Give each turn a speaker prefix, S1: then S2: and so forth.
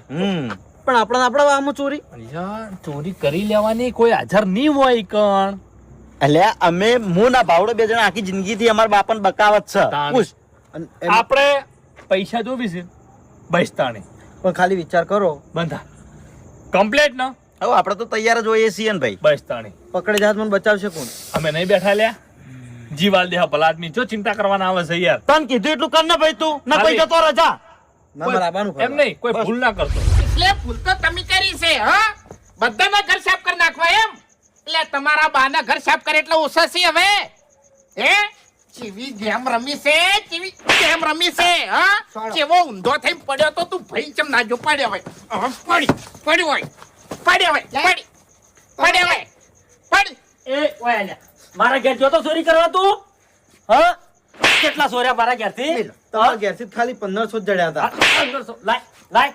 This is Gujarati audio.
S1: નહીં.
S2: પણ આપણા વાહમાં ચોરી
S1: અલ્યા ચોરી કરી લેવાની કોઈ હાજર નહીં હોય કણ.
S2: એટલે અમે હું ના ભાવડો બે જણા આખી જિંદગી થી અમારા બાપાને બકાવત છે. પૂછ.
S1: આપણે પૈસા જોવી છે બૈસ્તાણી
S2: પણ ખાલી વિચાર કરો
S1: બંધા કમ્પ્લેટ ન
S2: હવે આપણે તો તૈયાર જ હોઈએ છીએ ને ભાઈ.
S1: બૈસ્તાણી
S2: પકડે જાત મને બચાવશે કોણ?
S1: અમે નહીં બેઠા લ્યા જીવાલ દેહ ભલા આદમી જો ચિંતા કરવાના આવે છે યાર.
S2: તને કીધું એટલું કર ને ભાઈ તું ના કોઈ જતો રજા
S1: એમ નહીં કોઈ ભૂલ ના કરતો.
S3: એટલે ભૂલ તો તમે કરી છે હા બધાના ઘર સાફ કરી નાખવા એમ એટલે તમારા બાના ઘર સાફ કરે એટલે ઓછા છે હવે હે ચીવી ગેમ રમી છે ચીવી ગેમ રમી છે હા કેવો ઊંધો થઈને પડ્યો તો તું ભાઈ ચમ ના જો પડ્યો હોય પડ્યો હોય
S4: એ ઓય લ્યા મારા ઘેર જો તો ચોરી કરવા તું હા કેટલા ચોર્યા મારા ઘેરથી
S2: તમારા ઘેરથી ખાલી 1500 જ જડ્યા હતા.
S4: લાય લાય